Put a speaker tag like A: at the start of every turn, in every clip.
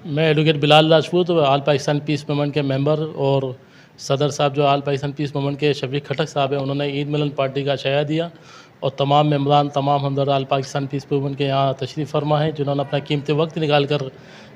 A: मैं एडवोकेट बिलाल राजपूत आल Pakistan peace movement के member और सदर साहब जो आल पाकिस्तान पीस मूवमेंट के शफीक खटक साहब हैं, उन्होंने ईद मिलन पार्टी का शाया दिया और तमाम मेंबरान तमाम हमदर्द आल पाकिस्तान पीस मूवमेंट के यहाँ तशरीफ़ फरमा हैं, जिन्होंने अपना कीमती वक्त निकाल कर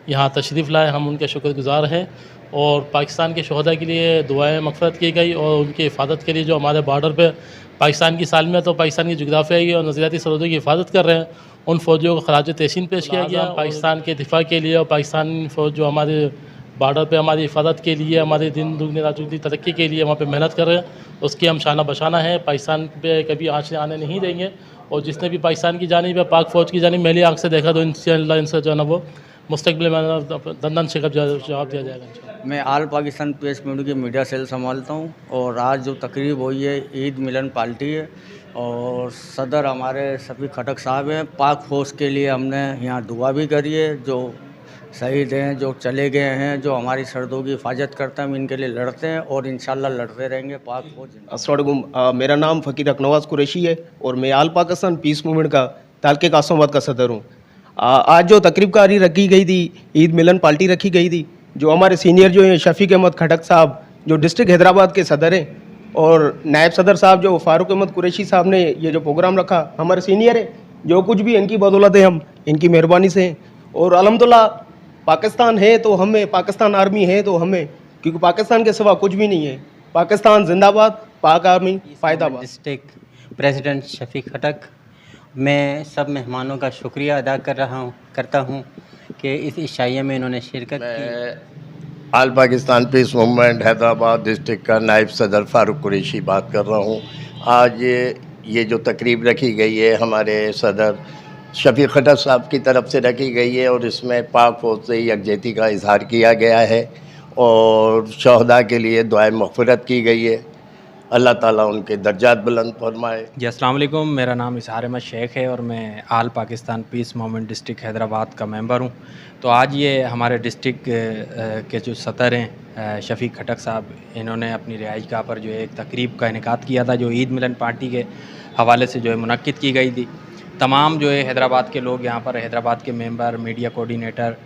A: यहाँ तशरीफ़ लाए। हम उनके शुक्रगुज़ार हैं और पाकिस्तान के शहदा के लिए दुआएँ मग़फ़िरत की गई और उनकी हिफाजत के लिए जो हमारे बॉर्डर पर पाकिस्तान की सालमियत और पाकिस्तान की जोग्राफियाई और नज़रियाती सरहदों की हिफाजत कर रहे हैं, उन फ़ौजियों को खराज तहसीन पेश किया गया। पाकिस्तान के दिफा के लिए और पाकिस्तान फ़ौज जो हमारे बॉर्डर पे हमारी हिफाजत के लिए, हमारे दिन दुगनी रात चौगुनी तरक्की के लिए वहाँ पे मेहनत कर रहे हैं, उसकी हम शाना बशाना है। पाकिस्तान पे कभी आँच आने नहीं देंगे और जिसने भी पाकिस्तान की जानिब या पाक फ़ौज की जानिब मैली आँख से देखा तो इंशाअल्लाह इनसे जो है ना वो मुस्तक़बिल में दंदन शिकप जवाब दिया जाएगा इंशाअल्लाह।
B: मैं आल पाकिस्तान प्रेस ब्यूरो की मीडिया सेल संभालता हूँ और आज जो तकरीब हुई है ईद मिलन पार्टी है और सदर हमारे शफीक खटक साहब हैं। पाक फ़ौज के लिए हमने यहाँ दुआ भी करी है, जो शहीद हैं, जो चले गए हैं, जो हमारी सरहदों की हिफाजत करते हैं, हम इनके लिए लड़ते हैं और इंशाल्लाह लड़ते रहेंगे। पाक फ़ौज।
C: अस्सलामुअलैकुम, मेरा नाम फ़कीर अकनवाज़ कुरैशी है और मैं आल पाकिस्तान पीस मूवमेंट का ताल्के कासमाबाद का सदर हूँ। आज जो तकरीबकारी रखी गई थी, ईद मिलन पार्टी रखी गई थी, जो हमारे सीनियर जो हैं शफीक अहमद खटक साहब जो डिस्ट्रिक्ट हैदराबाद के सदर हैं और नायब सदर साहब जो फ़ारूक अहमद कुरैशी साहब ने ये जो प्रोग्राम रखा, हमारे सीनियर है, जो कुछ भी इनकी बदौलत है, हम इनकी मेहरबानी से हैं। और अल्हम्दुलिल्लाह पाकिस्तान है तो हमें, पाकिस्तान आर्मी है तो हमें, क्योंकि पाकिस्तान के सिवा कुछ भी नहीं है। पाकिस्तान जिंदाबाद, पाक आर्मी फ़ायदाबाद।
D: डिस्ट्रिक्ट प्रेसिडेंट शफीक खटक, मैं सब मेहमानों का शुक्रिया अदा करता हूँ कि इस इशाइया में इन्होंने शिरकत की।
E: All Pakistan peace movement Hyderabad district का नायब सदर फ़ारूक कुरैशी बात कर रहा हूँ। आज ये जो तकरीब रखी गई है हमारे सदर शफीक खटक साहब की तरफ से रखी गई है और इसमें पाक फ़ौज से यकजहती का इजहार किया गया है और शहदा के लिए दुआए मग़फ़िरत की गई है। अल्लाह ताला उनके दर्जात बुलंद फरमाए।
F: जी अस्सलाम वालेकुम, मेरा नाम इज़हार अहमद शेख है और मैं all Pakistan peace movement district Hyderabad का मेंबर हूं। तो आज ये हमारे डिस्ट्रिक्ट के जो सदर हैं शफीक खटक साहब, इन्होंने अपनी रिहाइशगाह पर जो है एक तकरीब का इनेकाद किया था, जो ईद मिलन पार्टी के हवाले से जो है मुनक्किद की गई थी। तमाम जो है हैदराबाद के लोग यहाँ पर, हैदराबाद के मेंबर, मीडिया कोऑर्डिनेटर,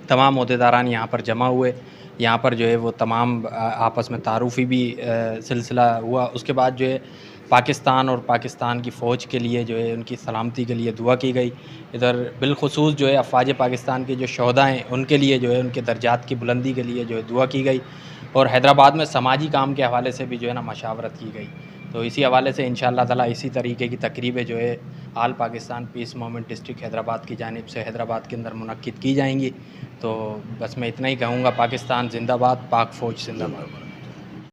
F: तमाम अहदेदारान यहाँ पर जमा हुए। यहाँ पर जो है वो तमाम आपस में तारुफ़ी भी सिलसिला हुआ। उसके बाद जो है पाकिस्तान और पाकिस्तान की फ़ौज के लिए जो है उनकी सलामती के लिए दुआ की गई। इधर बिलखुसूस जो है अफ़वाज पाकिस्तान के जो शहदा हैं उनके लिए जो है उनके दर्जात की बुलंदी के लिए जो है दुआ की गई और हैदराबाद में समाजी काम के हवाले से भी जो है ना मशावरत की गई। तो इसी हवाले से इंशाअल्लाह ताला इसी तरीके की तकरीबें जो है all Pakistan peace movement district Hyderabad की जानिब से हैदराबाद के अंदर मुनक्किद की जाएंगी। तो बस मैं इतना ही कहूँगा, पाकिस्तान जिंदाबाद, पाक फ़ौज जिंदाबाद।